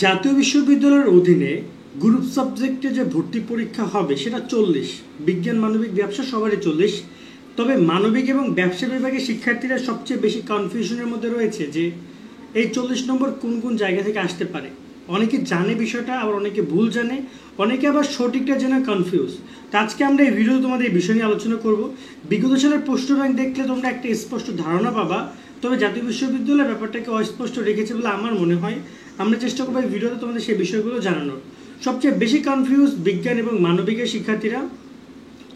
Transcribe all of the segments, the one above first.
জাতীয় বিশ্ববিদ্যালয়ের অধীনে গ্রুপ সাবজেক্টে যে ভর্তি পরীক্ষা হবে সেটা 40, বিজ্ঞান মানবিক ব্যবসা সবারই 40। তবে মানবিক এবং ব্যবসা বিভাগের শিক্ষার্থীরা সবচেয়ে বেশি কনফিউশনের মধ্যে রয়েছে যে এই 40 নম্বর কোন কোন জায়গা থেকে আসতে পারে। অনেকে জানে বিষয়টা, আবার অনেকে ভুল জানে, অনেকে আবার সঠিকটা জেনে কনফিউজ। তো আজকে আমরা এই ভিডিও তোমাদের এই বিষয় নিয়ে আলোচনা করব। বিগত সালের প্রশ্ন ব্যাংক দেখলে তোমরা একটা স্পষ্ট ধারণা পাবা, তবে জাতীয় বিশ্ববিদ্যালয় ব্যাপারটাকে অস্পষ্ট রেখেছে বলে আমার মনে হয়। আমরা চেষ্টা করবো এই ভিডিওতে তোমাদের সেই বিষয়গুলো জানানোর। সবচেয়ে বেশি কনফিউজ বিজ্ঞান এবং মানবিকের শিক্ষার্থীরা,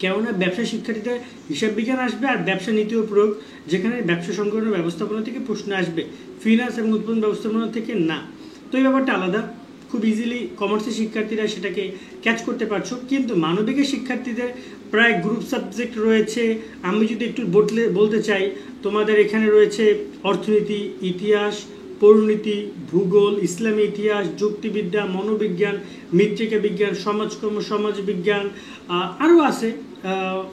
কেননা ব্যবসা শিক্ষার্থীদের হিসাব বিজ্ঞান আসবে আর ব্যবসা নীতি ও প্রয়োগ, যেখানে ব্যবসা সংগঠন ব্যবস্থাপনা থেকে প্রশ্ন আসবে, ফিনান্স এবং উৎপাদন ব্যবস্থাপনা থেকে না। তো এই ব্যাপারটা আলাদা, খুব ইজিলি কমার্সের শিক্ষার্থীরা সেটাকে ক্যাচ করতে পারছো। কিন্তু মানবিকের শিক্ষার্থীদের প্রায় গ্রুপ সাবজেক্ট রয়েছে। আমি যদি একটু বলতে চাই, তোমাদের এখানে রয়েছে অর্থনীতি, ইতিহাস, পরিণীতি, ভূগোল, ইসলামী ইতিহাস, যুক্তিবিদ্যা, মনোবিজ্ঞান, মৃত্তিকা বিজ্ঞান, সমাজকর্ম, সমাজ বিজ্ঞান, আরও আছে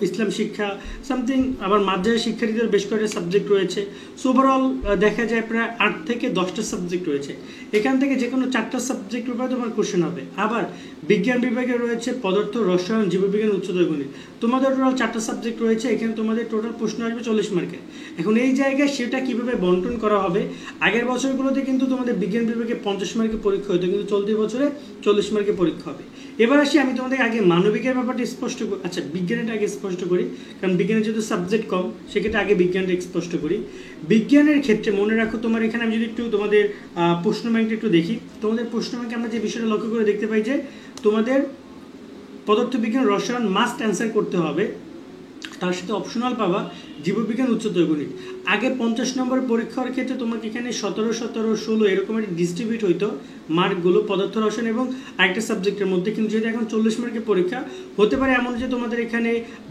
ইসলাম শিক্ষা সামথিং। আবার মাদ্রাসা শিক্ষার্থীদের বেশ কয়েকটা সাবজেক্ট রয়েছে। সো ওভারঅল দেখা যায় প্রায় 8 থেকে 10টা সাবজেক্ট রয়েছে। এখান থেকে যে কোনো 4টা সাবজেক্টের উপরে তোমার কোশ্চেন হবে। আবার বিজ্ঞান বিভাগে রয়েছে পদার্থ, রসায়ন, জীববিজ্ঞান, উচ্চতর গণিত। তোমাদের টোটাল 4টা সাবজেক্ট রয়েছে। এখানে তোমাদের টোটাল প্রশ্ন আসবে 40 মার্কের। এখন এই জায়গায় সেটা কিভাবে বন্টন করা হবে, আগের বছরগুলোতে কিন্তু তোমাদের বিজ্ঞান বিভাগে 50 মার্কের পরীক্ষা হতো, কিন্তু চলতি বছরে 40 মার্কের পরীক্ষা হবে। এবার আসি, আমি তোমাদের আগে মানবিকের ব্যাপারটা স্পষ্ট করি। আচ্ছা, বিজ্ঞানটা আগে স্পষ্ট করি, কারণ বিজ্ঞানের যেহেতু সাবজেক্ট কম, সেক্ষেত্রে আগে বিজ্ঞানটা স্পষ্ট করি। বিজ্ঞানের ক্ষেত্রে মনে রাখো, তোমার এখানে আমি যদি একটু তোমাদের প্রশ্ন ব্যাংকটা একটু দেখি, তোমাদের প্রশ্ন ব্যাংকে আমরা যে বিষয়টা লক্ষ্য করে দেখতে পাই যে তোমাদের পদার্থবিজ্ঞান, রসায়ন মাস্ট অ্যান্সার করতে হবে, তার সাথে অপশনাল পাবা জীববিজ্ঞান, উচ্চতর গণিত। আগে 50 নম্বরের পরীক্ষার ক্ষেত্রে তোমাকে এখানে 17, 17, 16 এরকম একটা ডিস্ট্রিবিউট হইতো মার্কগুলো পদার্থ, রসায়ন এবং আরেকটা সাবজেক্টের মধ্যে। কিন্তু যেহেতু এখন 40 মার্কের পরীক্ষা হতে পারে এমন যে তোমাদের এখানে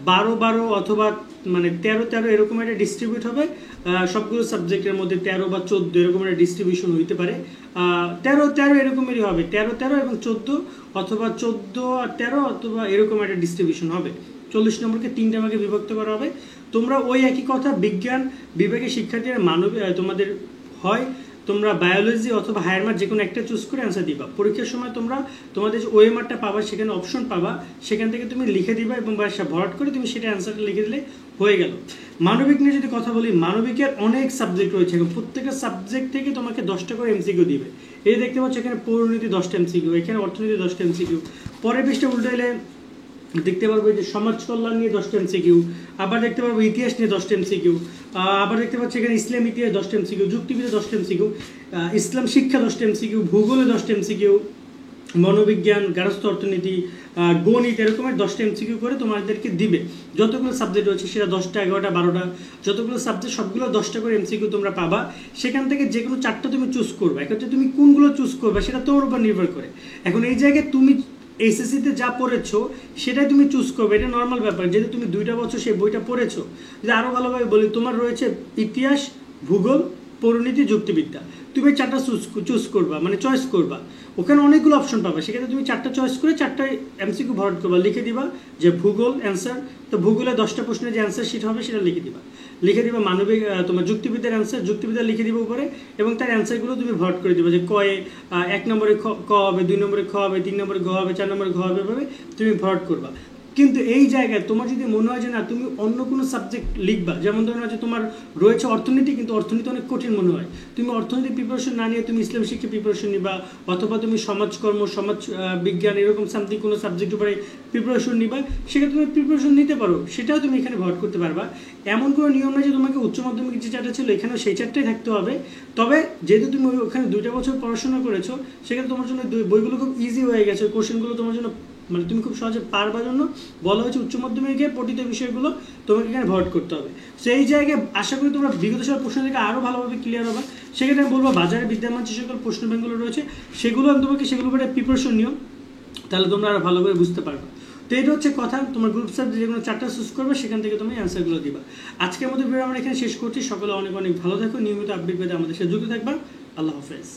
12, 12 অথবা মানে 13, 13 এরকম একটা ডিস্ট্রিবিউট হবে সবগুলো সাবজেক্টের মধ্যে। 13 বা 14 এরকম একটা ডিস্ট্রিবিউশন হইতে পারে। 13, 13 এরকমই হবে, 13, 13 এবং 14, অথবা 14 আর 13 অথবা এরকম একটা ডিস্ট্রিবিউশন হবে। 40 নম্বরকে 3টা ভাগে বিভক্ত করা হবে। তোমরা ওই একই কথা, বিজ্ঞান বিভাগের শিক্ষার্থীরা তোমাদের হয় তোমরা বায়োলজি অথবা হায়ার মার্ক যে কোনো একটা চুজ করে অ্যান্সার দিবা। পরীক্ষার সময় তোমরা তোমাদের যে ওএমআরটা পাবা, সেখানে অপশন পাবা, সেখান থেকে তুমি লিখে দিবা এবং বাসা ভরাট করে তুমি সেটা অ্যান্সারটা লিখে দিলে হয়ে গেল। মানবিক নিয়ে যদি কথা বলি, মানবিকের অনেক সাবজেক্ট রয়েছে। এবং প্রত্যেকটা সাবজেক্ট থেকে তোমাকে 10টা করে এমসিকিউ দিবে। এই দেখতে পাচ্ছ এখানে পরিণীতি 10টা এমসিকিউ, এখানে অর্থনীতি 10টা এমসিকিউ। পরের পৃষ্ঠা উল্টে এলে দেখতে পারবো যে সমাজ কল্যাণ নিয়ে 10টা এমসিকিউ, আবার দেখতে পারবো ইতিহাস নিয়ে 10টা এমসিকিউ, আবার দেখতে পাচ্ছি এখানে ইসলাম ইতিহাস 10টা এমসিকিউ, যুক্তিবিদ্যা 10টা এমসিকিউ, ইসলাম শিক্ষা 10টা এমসিকিউ, ভূগোলে 10টা এমসিকিউ, মনোবিজ্ঞান, গার্হস্থ্য অর্থনীতি, গণিত, এরকমের 10টা এমসিকিউ করে তোমাদেরকে দিবে। যতগুলো সাবজেক্ট রয়েছে সেটা 10টা, 11টা, 12টা, যতগুলো সাবজেক্ট সবগুলো 10টা করে এমসিকিউ তোমরা পাবা। সেখান থেকে যে কোনো 4টা তুমি চুজ করবে। এক্ষেত্রে তুমি কোনগুলো চুজ করবে সেটা তোমার উপর নির্ভর করে। এখন এই জায়গায় তুমি এসএসসিতে যা পড়েছো সেটাই তুমি চুজ করবে, এটা নর্মাল ব্যাপার। যেহেতু তুমি 2টা বছর সেই বইটা পড়েছো। যদি আরও ভালোভাবে বলি, তোমার রয়েছে ইতিহাস, ভূগোল, পরিণীতি, যুক্তিবিদ্যা। তুমি 4টা চুজ করবা, মানে চয়েস করবা। ওখানে অনেকগুলো অপশন পাবে, সেক্ষেত্রে তুমি 4টা চয়েস করে 4টা এমসিকিউ ভরাট করবা, লিখে দিবা যে ভূগোল অ্যান্সার। তো ভূগোলে 10টা প্রশ্নের যে অ্যান্সার শিট হবে সেটা লিখে দিবা। মানবিক তোমার যুক্তিবিদ্যার অ্যান্সার, যুক্তিবিদ্যা লিখে দিবা উপরে, এবং তার অ্যান্সারগুলো তুমি ভরাট করে দিবা যে কয়ে 1 নম্বরে ক হবে, 2 নম্বরে খ হবে, 3 নম্বরে ঘ হবে, 4 নম্বরে ঘ হবে, এভাবে তুমি ভরাট করবা। কিন্তু এই জায়গায় তোমার যদি মনে হয় যে না তুমি অন্য কোনো সাবজেক্ট লিখবা, যেমন ধরো যে তোমার রয়েছে অর্থনীতি, কিন্তু অর্থনীতি অনেক কঠিন মনে হয়, তুমি অর্থনীতি প্রিপারেশন না নিয়ে তুমি ইসলাম শিক্ষা প্রিপারেশন নিবা, অথবা তুমি সমাজকর্ম, সমাজ বিজ্ঞান এরকম সামথিং কোনো সাবজেক্ট উপরে প্রিপারেশন নিবা, সেক্ষেত্রে তুমি প্রিপারেশন নিতে পারো, সেটাও তুমি এখানে ভরাট করতে পারবা। এমন কোনো নিয়ম নেই যে তোমাকে উচ্চ মাধ্যমিক যে চারটা ছিল এখানেও সেই চারটাই থাকতে হবে। তবে যেহেতু তুমি ওখানে 2টা বছর পড়াশোনা করেছো, সেক্ষেত্রে তোমার জন্য বইগুলো খুব ইজি হয়ে গেছে, কোশ্চেনগুলো তোমার জন্য মানে তুমি খুব সহজে পারবার জন্য বলা হয়েছে উচ্চ মাধ্যমিকে পঠিত বিষয়গুলো তোমাকে এখানে ভরাট করতে হবে। সেই জায়গায় আশা করি তোমরা বিগত সালের প্রশ্ন থেকে আরও ভালোভাবে ক্লিয়ার হবে। সেক্ষেত্রে আমি বলবো বাজারে বিদ্যমান যে সকল প্রশ্ন ব্যাংকগুলো রয়েছে সেগুলো আমি তোমাকে সেগুলো উপরে প্রিপারেশন নিও, তাহলে তোমরা আরও ভালো করে বুঝতে পারবে। তো এটা হচ্ছে কথা, তোমার গ্রুপ সাবজেক্ট যেগুলো 4টা চুজ করবে সেখান থেকে তুমি অ্যান্সারগুলো দিবা। আজকের মতো ভিডিও আমরা এখানে শেষ করছি। সকলে অনেক অনেক ভালো থাকো, নিয়মিত আপডেট পেতে আমাদের সাথে যুক্ত থাকবা। আল্লাহ হাফেজ।